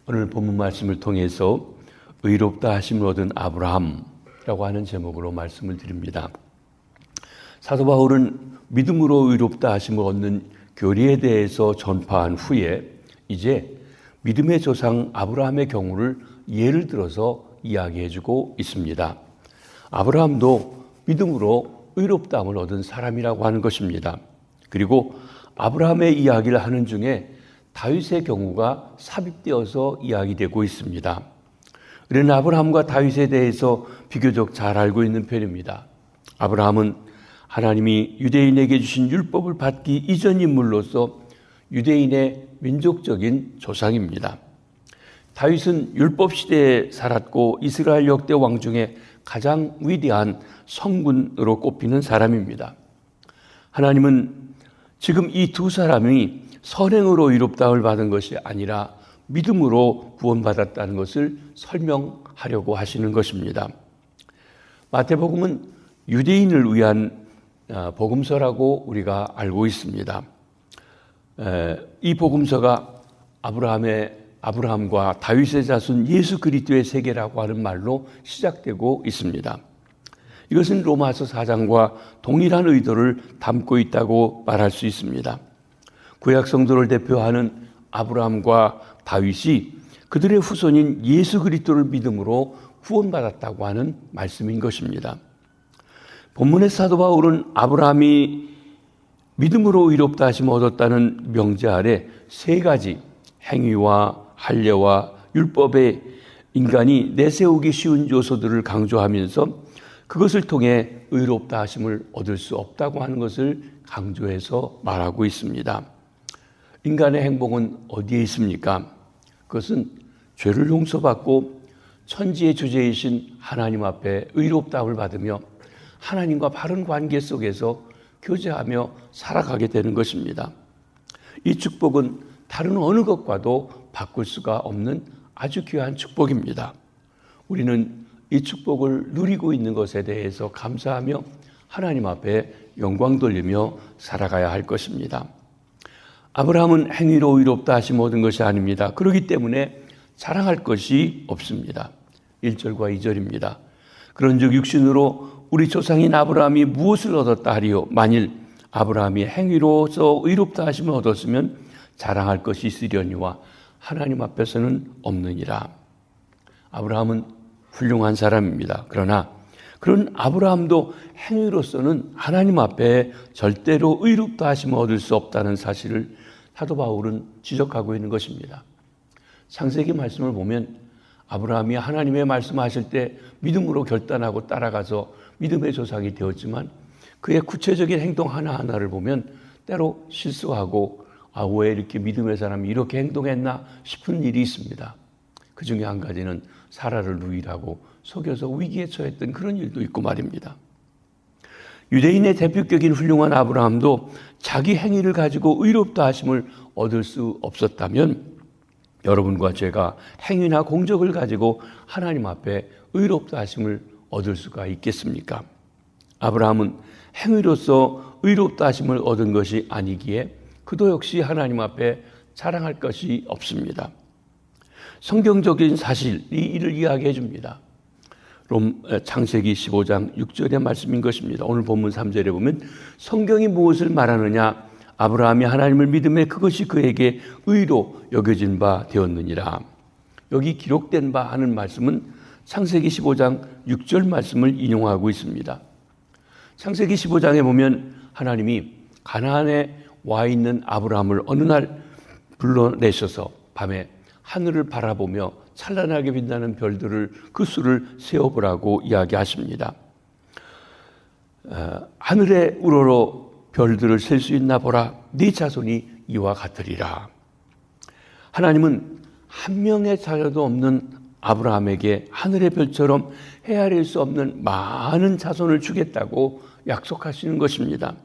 오늘 본문 말씀을 통해서 의롭다 하심을 얻은 아브라함이라고 하는 제목으로 말씀을 드립니다. 사도 바울은 믿음으로 의롭다 하심을 얻는 교리에 대해서 전파한 후에 이제 믿음의 조상 아브라함의 경우를 예를 들어서 이야기해주고 있습니다. 아브라함도 믿음으로 의롭다함을 얻은 사람이라고 하는 것입니다. 그리고 아브라함의 이야기를 하는 중에 다윗의 경우가 삽입되어서 이야기되고 있습니다. 우리는 아브라함과 다윗에 대해서 비교적 잘 알고 있는 편입니다. 아브라함은 하나님이 유대인에게 주신 율법을 받기 이전 인물로서 유대인의 민족적인 조상입니다. 다윗은 율법 시대에 살았고 이스라엘 역대 왕 중에 가장 위대한 성군으로 꼽히는 사람입니다. 하나님은 지금 이 두 사람이 선행으로 의롭다함을 받은 것이 아니라 믿음으로 구원받았다는 것을 설명하려고 하시는 것입니다. 마태복음은 유대인을 위한 복음서라고 우리가 알고 있습니다. 이 복음서가 아브라함과 다윗의 자손 예수 그리스도의 세계라고 하는 말로 시작되고 있습니다. 이것은 로마서 4장과 동일한 의도를 담고 있다고 말할 수 있습니다. 구약 성도를 대표하는 아브라함과 다윗이 그들의 후손인 예수 그리스도를 믿음으로 구원받았다고 하는 말씀인 것입니다. 본문의 사도 바울은 아브라함이 믿음으로 의롭다 하심을 얻었다는 명제 아래 세 가지 행위와 할례와 율법의 인간이 내세우기 쉬운 요소들을 강조하면서 그것을 통해 의롭다 하심을 얻을 수 없다고 하는 것을 강조해서 말하고 있습니다. 인간의 행복은 어디에 있습니까? 그것은 죄를 용서받고 천지의 주제이신 하나님 앞에 의롭다함을 받으며 하나님과 바른 관계 속에서 교제하며 살아가게 되는 것입니다. 이 축복은 다른 어느 것과도 바꿀 수가 없는 아주 귀한 축복입니다. 우리는 이 축복을 누리고 있는 것에 대해서 감사하며 하나님 앞에 영광 돌리며 살아가야 할 것입니다. 아브라함은 행위로 의롭다 하심 얻은 것이 아닙니다. 그렇기 때문에 자랑할 것이 없습니다. 1절과 2절입니다. 그런즉 육신으로 우리 조상인 아브라함이 무엇을 얻었다 하리요? 만일 아브라함이 행위로서 의롭다 하심을 얻었으면 자랑할 것이 있으려니와 하나님 앞에서는 없느니라. 아브라함은 훌륭한 사람입니다. 그러나 그런 아브라함도 행위로서는 하나님 앞에 절대로 의롭다 하심을 얻을 수 없다는 사실을 사도 바울은 지적하고 있는 것입니다. 창세기 말씀을 보면 아브라함이 하나님의 말씀하실 때 믿음으로 결단하고 따라가서 믿음의 조상이 되었지만 그의 구체적인 행동 하나하나를 보면 때로 실수하고 왜 이렇게 믿음의 사람이 이렇게 행동했나 싶은 일이 있습니다. 그 중에 한 가지는 사라를 누이라고 속여서 위기에 처했던 그런 일도 있고 말입니다. 유대인의 대표격인 훌륭한 아브라함도 자기 행위를 가지고 의롭다 하심을 얻을 수 없었다면 여러분과 제가 행위나 공적을 가지고 하나님 앞에 의롭다 하심을 얻을 수가 있겠습니까? 아브라함은 행위로서 의롭다 하심을 얻은 것이 아니기에 그도 역시 하나님 앞에 자랑할 것이 없습니다. 성경적인 사실, 이를 이야기해 줍니다. 창세기 15장 6절의 말씀인 것입니다. 오늘 본문 3절에 보면 성경이 무엇을 말하느냐? 아브라함이 하나님을 믿음에 그것이 그에게 의로 여겨진 바 되었느니라. 여기 기록된 바 하는 말씀은 창세기 15장 6절 말씀을 인용하고 있습니다. 창세기 15장에 보면 하나님이 가나안에 와 있는 아브라함을 어느 날 불러내셔서 밤에 하늘을 바라보며 찬란하게 빛나는 별들을 그 수를 세어보라고 이야기하십니다. 하늘에 우러러 별들을 셀 수 있나 보라. 네 자손이 이와 같으리라. 하나님은 한 명의 자녀도 없는 아브라함에게 하늘의 별처럼 헤아릴 수 없는 많은 자손을 주겠다고 약속하시는 것입니다.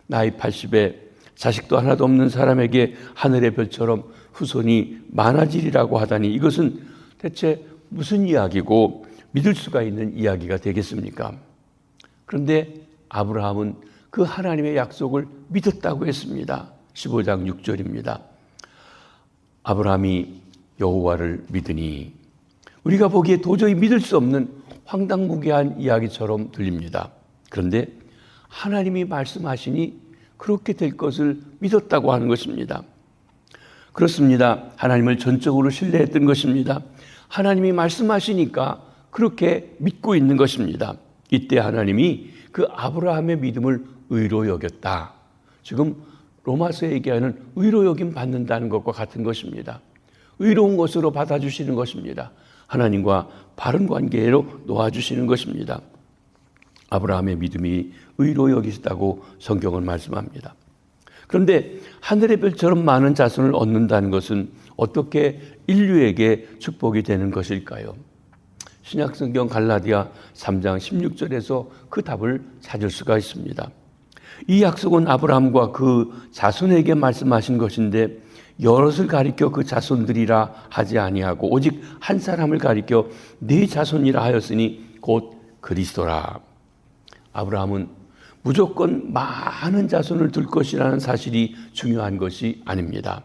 나이 80에 자식도 하나도 없는 사람에게 하늘의 별처럼 후손이 많아지리라고 하다니 이것은 대체 무슨 이야기고 믿을 수가 있는 이야기가 되겠습니까? 그런데 아브라함은 그 하나님의 약속을 믿었다고 했습니다. 15장 6절입니다. 아브라함이 여호와를 믿으니, 우리가 보기에 도저히 믿을 수 없는 황당무계한 이야기처럼 들립니다. 그런데 하나님이 말씀하시니 그렇게 될 것을 믿었다고 하는 것입니다. 그렇습니다. 하나님을 전적으로 신뢰했던 것입니다. 하나님이 말씀하시니까 그렇게 믿고 있는 것입니다. 이때 하나님이 그 아브라함의 믿음을 의로 여겼다. 지금 로마서에 얘기하는 의로 여김 받는다는 것과 같은 것입니다. 의로운 것으로 받아주시는 것입니다. 하나님과 바른 관계로 놓아주시는 것입니다. 아브라함의 믿음이 의로 여기시다고 성경은 말씀합니다. 그런데 하늘의 별처럼 많은 자손을 얻는다는 것은 어떻게 인류에게 축복이 되는 것일까요? 신약성경 갈라디아 3장 16절에서 그 답을 찾을 수가 있습니다. 이 약속은 아브라함과 그 자손에게 말씀하신 것인데 여럿을 가리켜 그 자손들이라 하지 아니하고 오직 한 사람을 가리켜 네 자손이라 하였으니 곧 그리스도라. 아브라함은 무조건 많은 자손을 둘 것이라는 사실이 중요한 것이 아닙니다.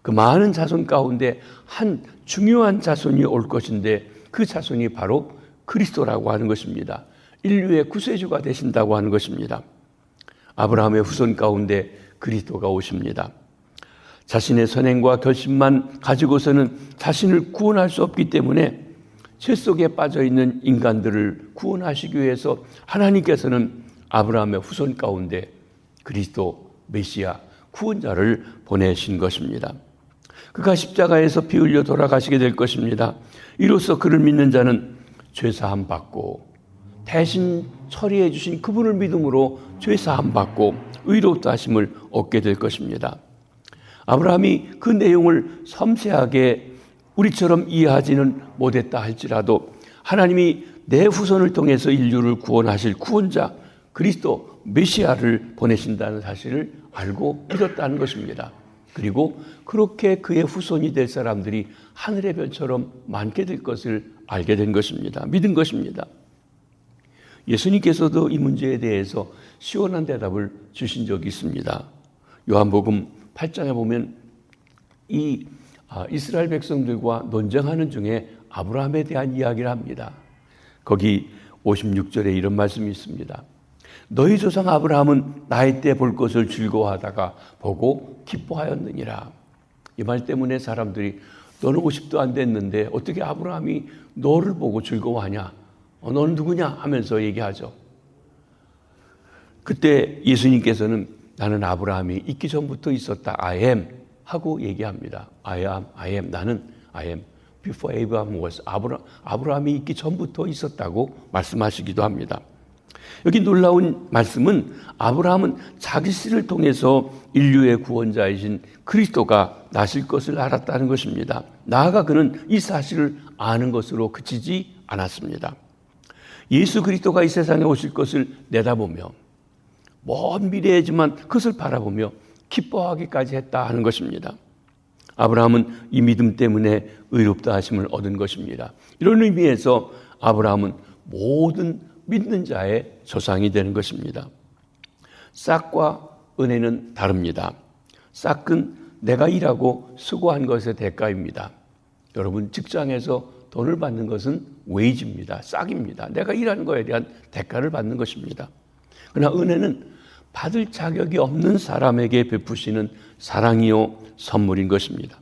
그 많은 자손 가운데 한 중요한 자손이 올 것인데 그 자손이 바로 그리스도라고 하는 것입니다. 인류의 구세주가 되신다고 하는 것입니다. 아브라함의 후손 가운데 그리스도가 오십니다. 자신의 선행과 결심만 가지고서는 자신을 구원할 수 없기 때문에 죄 속에 빠져있는 인간들을 구원하시기 위해서 하나님께서는 아브라함의 후손 가운데 그리스도 메시아 구원자를 보내신 것입니다. 그가 십자가에서 피 흘려 돌아가시게 될 것입니다. 이로써 그를 믿는 자는 죄사함 받고 대신 처리해 주신 그분을 믿음으로 죄사함 받고 의롭다 하심을 얻게 될 것입니다. 아브라함이 그 내용을 섬세하게 우리처럼 이해하지는 못했다 할지라도 하나님이 내 후손을 통해서 인류를 구원하실 구원자 그리스도 메시아를 보내신다는 사실을 알고 믿었다는 것입니다. 그리고 그렇게 그의 후손이 될 사람들이 하늘의 별처럼 많게 될 것을 알게 된 것입니다. 믿은 것입니다. 예수님께서도 이 문제에 대해서 시원한 대답을 주신 적이 있습니다. 요한복음 8장에 보면 이 이스라엘 백성들과 논쟁하는 중에 아브라함에 대한 이야기를 합니다. 거기 56절에 이런 말씀이 있습니다. 너희 조상 아브라함은 나이 때 볼 것을 즐거워하다가 보고 기뻐하였느니라. 이 말 때문에 사람들이 너는 50도 안 됐는데 어떻게 아브라함이 너를 보고 즐거워하냐? 너는 누구냐? 하면서 얘기하죠. 그때 예수님께서는 나는 아브라함이 있기 전부터 있었다. I am 하고 얘기합니다. I am. 나는 I am. Before Abraham was. 아브라함이 있기 전부터 있었다고 말씀하시기도 합니다. 여기 놀라운 말씀은 아브라함은 자기 씨를 통해서 인류의 구원자이신 그리스도가 나실 것을 알았다는 것입니다. 나아가 그는 이 사실을 아는 것으로 그치지 않았습니다. 예수 그리스도가 이 세상에 오실 것을 내다보며 먼 미래이지만 그것을 바라보며 기뻐하기까지 했다 하는 것입니다. 아브라함은 이 믿음 때문에 의롭다 하심을 얻은 것입니다. 이런 의미에서 아브라함은 모든 믿는 자의 조상이 되는 것입니다. 싹과 은혜는 다릅니다. 싹은 내가 일하고 수고한 것의 대가입니다. 여러분 직장에서 돈을 받는 것은 웨이지입니다. 싹입니다. 내가 일하는 것에 대한 대가를 받는 것입니다. 그러나 은혜는 받을 자격이 없는 사람에게 베푸시는 사랑이요 선물인 것입니다.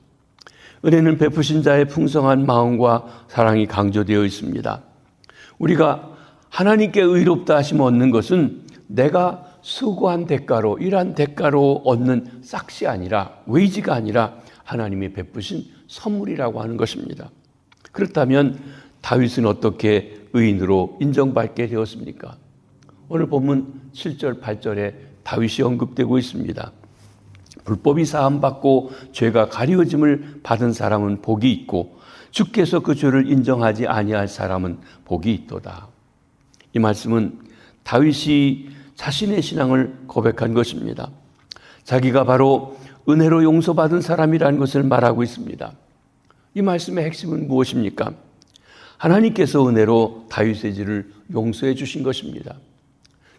은혜는 베푸신 자의 풍성한 마음과 사랑이 강조되어 있습니다. 우리가 하나님께 의롭다 하심 얻는 것은 내가 수고한 대가로 일한 대가로 얻는 싹이 아니라 웨이지가 아니라 하나님이 베푸신 선물이라고 하는 것입니다. 그렇다면 다윗은 어떻게 의인으로 인정받게 되었습니까? 오늘 본문 7절 8절에 다윗이 언급되고 있습니다. 불법이 사함받고 죄가 가리워짐을 받은 사람은 복이 있고 주께서 그 죄를 인정하지 아니할 사람은 복이 있도다. 이 말씀은 다윗이 자신의 신앙을 고백한 것입니다. 자기가 바로 은혜로 용서받은 사람이라는 것을 말하고 있습니다. 이 말씀의 핵심은 무엇입니까? 하나님께서 은혜로 다윗의 죄를 용서해 주신 것입니다.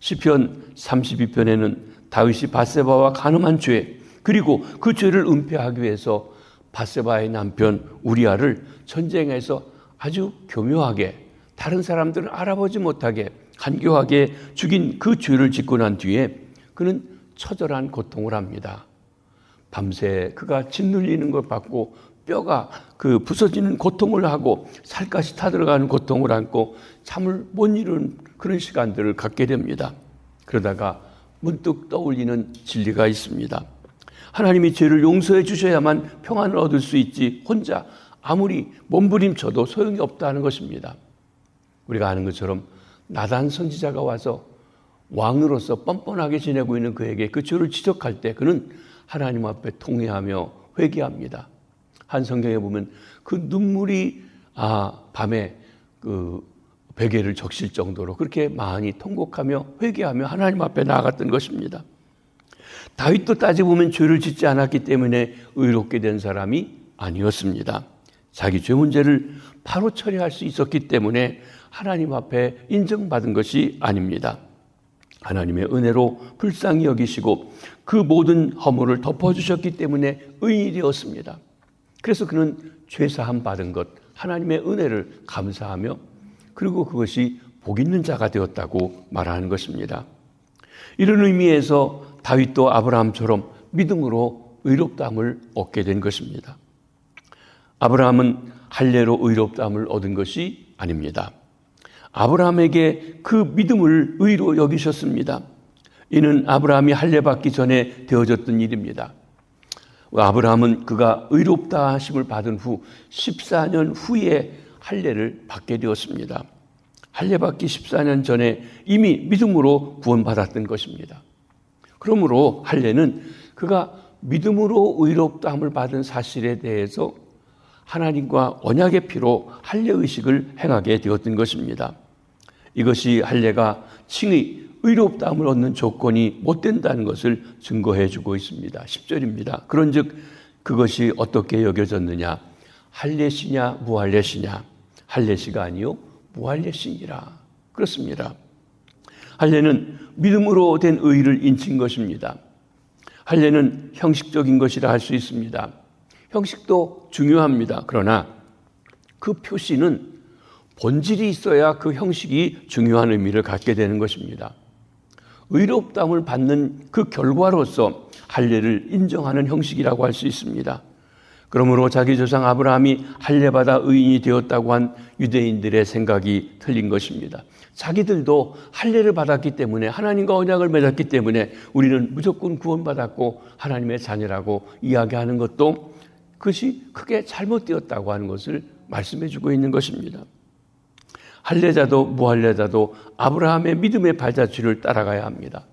시편 32편에는 다윗이 밧세바와 간음한 죄 그리고 그 죄를 은폐하기 위해서 밧세바의 남편 우리아를 전쟁에서 아주 교묘하게 다른 사람들은 알아보지 못하게 간교하게 죽인 그 죄를 짓고 난 뒤에 그는 처절한 고통을 합니다. 밤새 그가 짓눌리는 걸 받고 뼈가 그 부서지는 고통을 하고 살갗이 타들어가는 고통을 안고 잠을 못 이루는 그런 시간들을 갖게 됩니다. 그러다가 문득 떠올리는 진리가 있습니다. 하나님이 죄를 용서해 주셔야만 평안을 얻을 수 있지 혼자 아무리 몸부림쳐도 소용이 없다는 것입니다. 우리가 아는 것처럼 나단 선지자가 와서 왕으로서 뻔뻔하게 지내고 있는 그에게 그 죄를 지적할 때 그는 하나님 앞에 통회하며 회개합니다. 한 성경에 보면 그 눈물이 밤에 그 베개를 적실 정도로 그렇게 많이 통곡하며 회개하며 하나님 앞에 나아갔던 것입니다. 다윗도 따져보면 죄를 짓지 않았기 때문에 의롭게 된 사람이 아니었습니다. 자기 죄 문제를 바로 처리할 수 있었기 때문에 하나님 앞에 인정받은 것이 아닙니다. 하나님의 은혜로 불쌍히 여기시고 그 모든 허물을 덮어주셨기 때문에 의인이 되었습니다. 그래서 그는 죄사함 받은 것, 하나님의 은혜를 감사하며 그리고 그것이 복 있는 자가 되었다고 말하는 것입니다. 이런 의미에서 다윗도 아브라함처럼 믿음으로 의롭다함을 얻게 된 것입니다. 아브라함은 할례로 의롭다함을 얻은 것이 아닙니다. 아브라함에게 그 믿음을 의로 여기셨습니다. 이는 아브라함이 할례 받기 전에 되어졌던 일입니다. 아브라함은 그가 의롭다 하심을 받은 후 14년 후에 할례를 받게 되었습니다. 할례 받기 14년 전에 이미 믿음으로 구원받았던 것입니다. 그러므로 할례는 그가 믿음으로 의롭다함을 받은 사실에 대해서 하나님과 언약의 피로 할례 의식을 행하게 되었던 것입니다. 이것이 할례가 칭의 의롭다함을 얻는 조건이 못 된다는 것을 증거해 주고 있습니다. 10절입니다. 그런즉 그것이 어떻게 여겨졌느냐? 할례시냐 무할례시냐? 할례시가 아니요 무할례시니라. 그렇습니다. 할례는 믿음으로 된 의를 인친 것입니다. 할례는 형식적인 것이라 할 수 있습니다. 형식도 중요합니다. 그러나 그 표시는 본질이 있어야 그 형식이 중요한 의미를 갖게 되는 것입니다. 의롭다함을 받는 그 결과로서 할례를 인정하는 형식이라고 할 수 있습니다. 그러므로 자기 조상 아브라함이 할례받아 의인이 되었다고 한 유대인들의 생각이 틀린 것입니다. 자기들도 할례를 받았기 때문에 하나님과 언약을 맺었기 때문에 우리는 무조건 구원받았고 하나님의 자녀라고 이야기하는 것도 그것이 크게 잘못되었다고 하는 것을 말씀해 주고 있는 것입니다. 할례자도 무할례자도 아브라함의 믿음의 발자취를 따라가야 합니다.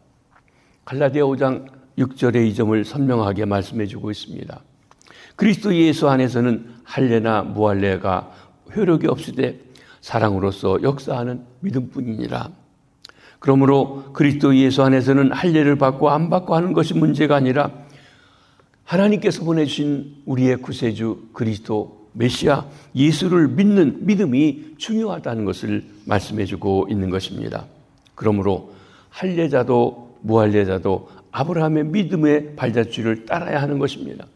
갈라디아 5장 6절의 이 점을 선명하게 말씀해 주고 있습니다. 그리스도 예수 안에서는 할례나 무할례가 효력이 없으되 사랑으로서 역사하는 믿음뿐이니라. 그러므로 그리스도 예수 안에서는 할례를 받고 안 받고 하는 것이 문제가 아니라 하나님께서 보내주신 우리의 구세주 그리스도 메시아 예수를 믿는 믿음이 중요하다는 것을 말씀해 주고 있는 것입니다. 그러므로 할례자도 무할례자도 아브라함의 믿음의 발자취를 따라야 하는 것입니다.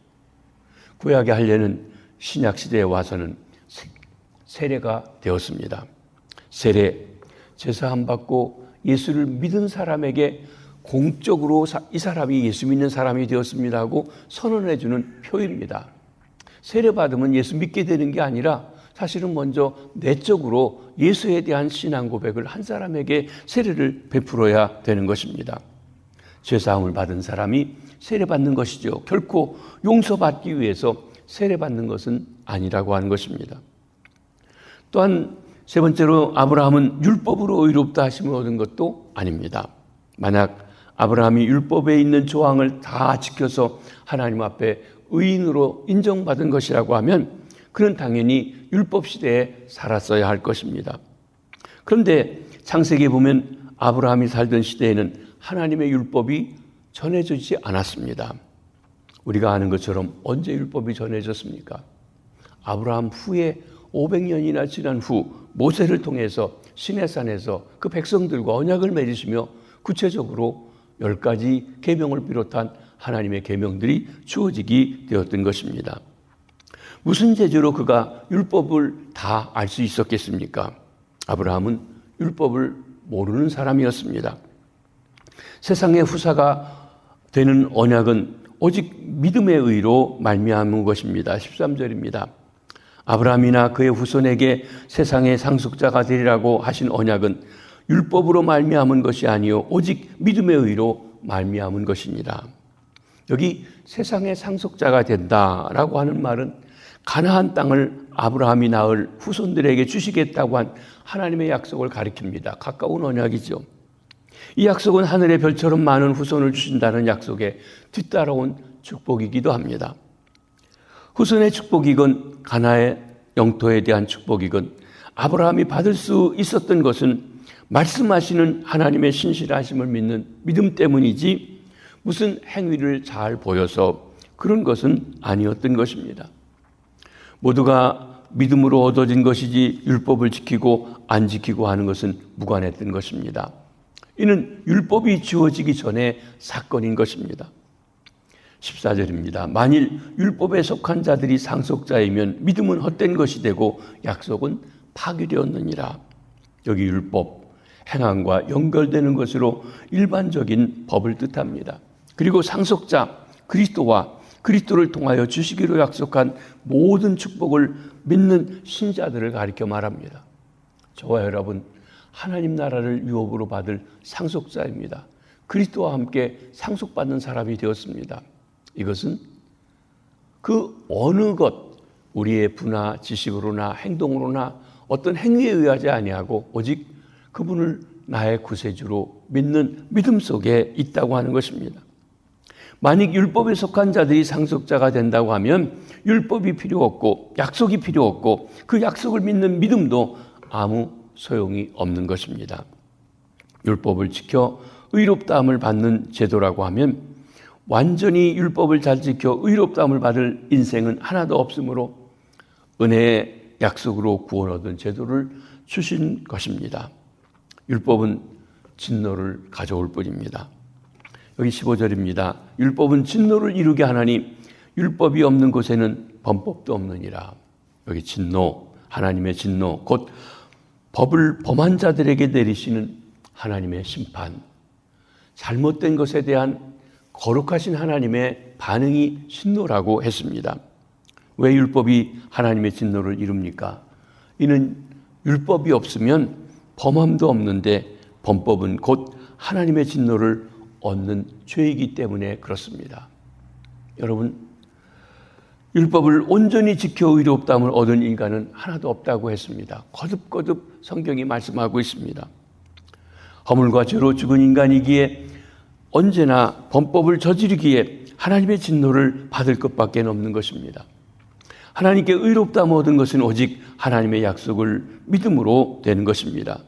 구약의 할례는 신약 시대에 와서는 세례가 되었습니다. 세례, 제사함 받고 예수를 믿은 사람에게 공적으로 이 사람이 예수 믿는 사람이 되었습니다 하고 선언해 주는 표입니다. 세례 받으면 예수 믿게 되는 게 아니라 사실은 먼저 내적으로 예수에 대한 신앙 고백을 한 사람에게 세례를 베풀어야 되는 것입니다. 죄사함을 받은 사람이 세례받는 것이죠. 결코 용서받기 위해서 세례받는 것은 아니라고 하는 것입니다. 또한 세 번째로 아브라함은 율법으로 의롭다 하심을 얻은 것도 아닙니다. 만약 아브라함이 율법에 있는 조항을 다 지켜서 하나님 앞에 의인으로 인정받은 것이라고 하면 그는 당연히 율법 시대에 살았어야 할 것입니다. 그런데 창세기에 보면 아브라함이 살던 시대에는 하나님의 율법이 전해지지 않았습니다. 우리가 아는 것처럼 언제 율법이 전해졌습니까? 아브라함 후에 500년이나 지난 후 모세를 통해서 시내산에서 그 백성들과 언약을 맺으시며 구체적으로 10가지 계명을 비롯한 하나님의 계명들이 주어지게 되었던 것입니다. 무슨 재주로 그가 율법을 다 알 수 있었겠습니까? 아브라함은 율법을 모르는 사람이었습니다. 세상의 후사가 되는 언약은 오직 믿음의 의로 말미암은 것입니다. 13절입니다. 아브라함이나 그의 후손에게 세상의 상속자가 되리라고 하신 언약은 율법으로 말미암은 것이 아니요 오직 믿음의 의로 말미암은 것이니라. 여기 세상의 상속자가 된다라고 하는 말은 가나안 땅을 아브라함이 낳을 후손들에게 주시겠다고 한 하나님의 약속을 가리킵니다. 가까운 언약이죠. 이 약속은 하늘의 별처럼 많은 후손을 주신다는 약속에 뒤따라온 축복이기도 합니다. 후손의 축복이건 가나안의 영토에 대한 축복이건 아브라함이 받을 수 있었던 것은 말씀하시는 하나님의 신실하심을 믿는 믿음 때문이지 무슨 행위를 잘 보여서 그런 것은 아니었던 것입니다. 모두가 믿음으로 얻어진 것이지 율법을 지키고 안 지키고 하는 것은 무관했던 것입니다. 이는 율법이 주어지기 전에 사건인 것입니다. 14절입니다. 만일 율법에 속한 자들이 상속자이면 믿음은 헛된 것이 되고 약속은 파기되었느니라. 여기 율법, 행함과 연결되는 것으로 일반적인 법을 뜻합니다. 그리고 상속자 그리스도와 그리스도를 통하여 주시기로 약속한 모든 축복을 믿는 신자들을 가리켜 말합니다. 저와 여러분, 하나님 나라를 유업으로 받을 상속자입니다. 그리스도와 함께 상속받는 사람이 되었습니다. 이것은 그 어느 것, 우리의 부나 지식으로나 행동으로나 어떤 행위에 의하지 아니하고 오직 그분을 나의 구세주로 믿는 믿음 속에 있다고 하는 것입니다. 만약 율법에 속한 자들이 상속자가 된다고 하면 율법이 필요 없고 약속이 필요 없고 그 약속을 믿는 믿음도 아무 소용이 없는 것입니다. 율법을 지켜 의롭다함을 받는 제도라고 하면 완전히 율법을 잘 지켜 의롭다함을 받을 인생은 하나도 없으므로 은혜의 약속으로 구원 얻은 제도를 주신 것입니다. 율법은 진노를 가져올 뿐입니다. 여기 15절입니다. 율법은 진노를 이루게 하나니 율법이 없는 곳에는 범법도 없느니라. 여기 진노, 하나님의 진노, 곧 법을 범한 자들에게 내리시는 하나님의 심판, 잘못된 것에 대한 거룩하신 하나님의 반응이 진노라고 했습니다. 왜 율법이 하나님의 진노를 이룹니까? 이는 율법이 없으면 범함도 없는데 범법은 곧 하나님의 진노를 얻는 죄이기 때문에 그렇습니다. 여러분, 율법을 온전히 지켜 의롭다함을 얻은 인간은 하나도 없다고 했습니다. 거듭거듭 성경이 말씀하고 있습니다. 허물과 죄로 죽은 인간이기에 언제나 범법을 저지르기에 하나님의 진노를 받을 것밖에 없는 것입니다. 하나님께 의롭다함을 얻은 것은 오직 하나님의 약속을 믿음으로 되는 것입니다.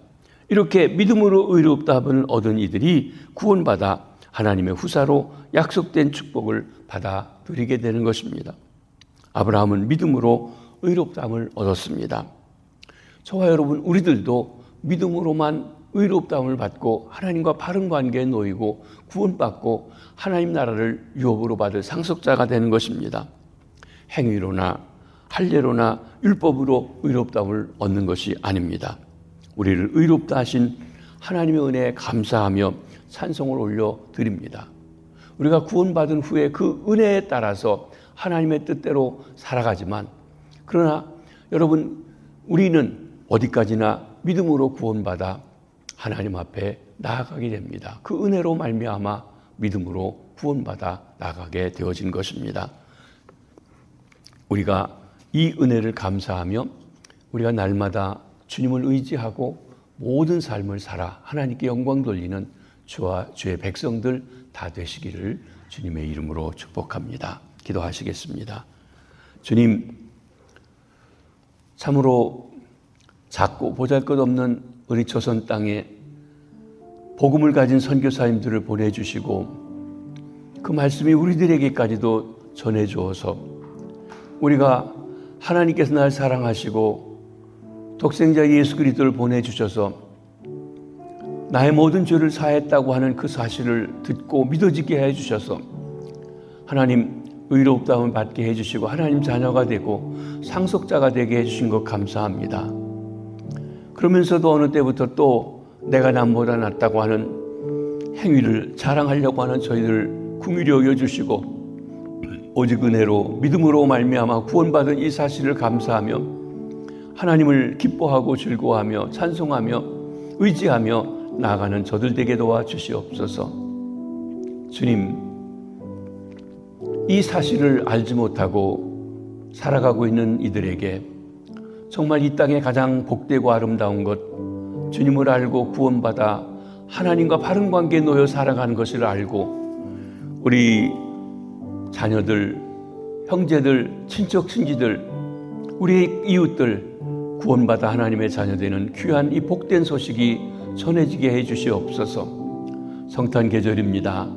이렇게 믿음으로 의롭다함을 얻은 이들이 구원받아 하나님의 후사로 약속된 축복을 받아들이게 되는 것입니다. 아브라함은 믿음으로 의롭다함을 얻었습니다. 저와 여러분, 우리들도 믿음으로만 의롭다함을 받고 하나님과 바른 관계에 놓이고 구원받고 하나님 나라를 유업으로 받을 상속자가 되는 것입니다. 행위로나 할례로나 율법으로 의롭다함을 얻는 것이 아닙니다. 우리를 의롭다 하신 하나님의 은혜에 감사하며 찬송을 올려드립니다. 우리가 구원받은 후에 그 은혜에 따라서 하나님의 뜻대로 살아가지만, 그러나 여러분, 우리는 어디까지나 믿음으로 구원받아 하나님 앞에 나아가게 됩니다. 그 은혜로 말미암아 믿음으로 구원받아 나아가게 되어진 것입니다. 우리가 이 은혜를 감사하며 우리가 날마다 주님을 의지하고 모든 삶을 살아 하나님께 영광 돌리는 주와 주의 백성들 다 되시기를 주님의 이름으로 축복합니다. 기도하시겠습니다. 주님, 참으로 작고 보잘것없는 우리 조선 땅에 복음을 가진 선교사님들을 보내주시고 그 말씀이 우리들에게까지도 전해주어서 우리가 하나님께서 날 사랑하시고 독생자 예수 그리스도를 보내주셔서 나의 모든 죄를 사했다고 하는 그 사실을 듣고 믿어지게 해주셔서 하나님, 의롭다움을 받게 해주시고 하나님 자녀가 되고 상속자가 되게 해주신 것 감사합니다. 그러면서도 어느 때부터 또 내가 남보다 낫다고 하는 행위를 자랑하려고 하는 저희들 긍휼히 여겨주시고 오직 은혜로 믿음으로 말미암아 구원받은 이 사실을 감사하며 하나님을 기뻐하고 즐거워하며 찬송하며 의지하며 나아가는 저들 되게 도와주시옵소서. 주님, 이 사실을 알지 못하고 살아가고 있는 이들에게 정말 이 땅에 가장 복되고 아름다운 것, 주님을 알고 구원받아 하나님과 바른 관계에 놓여 살아가는 것을 알고 우리 자녀들, 형제들, 친척, 친지들, 우리 이웃들 구원받아 하나님의 자녀되는 귀한 이 복된 소식이 전해지게 해주시옵소서. 성탄 계절입니다.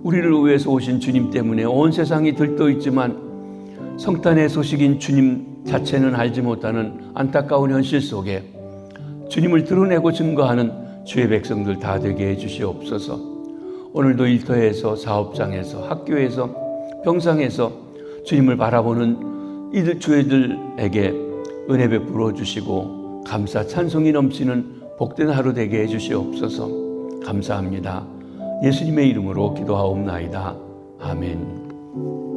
우리를 위해서 오신 주님 때문에 온 세상이 들떠있지만 성탄의 소식인 주님 자체는 알지 못하는 안타까운 현실 속에 주님을 드러내고 증거하는 주의 백성들 다 되게 해주시옵소서. 오늘도 일터에서, 사업장에서, 학교에서, 병상에서 주님을 바라보는 이들 주의들에게 은혜 베풀어 주시고 감사 찬송이 넘치는 복된 하루 되게 해주시옵소서. 감사합니다. 예수님의 이름으로 기도하옵나이다. 아멘.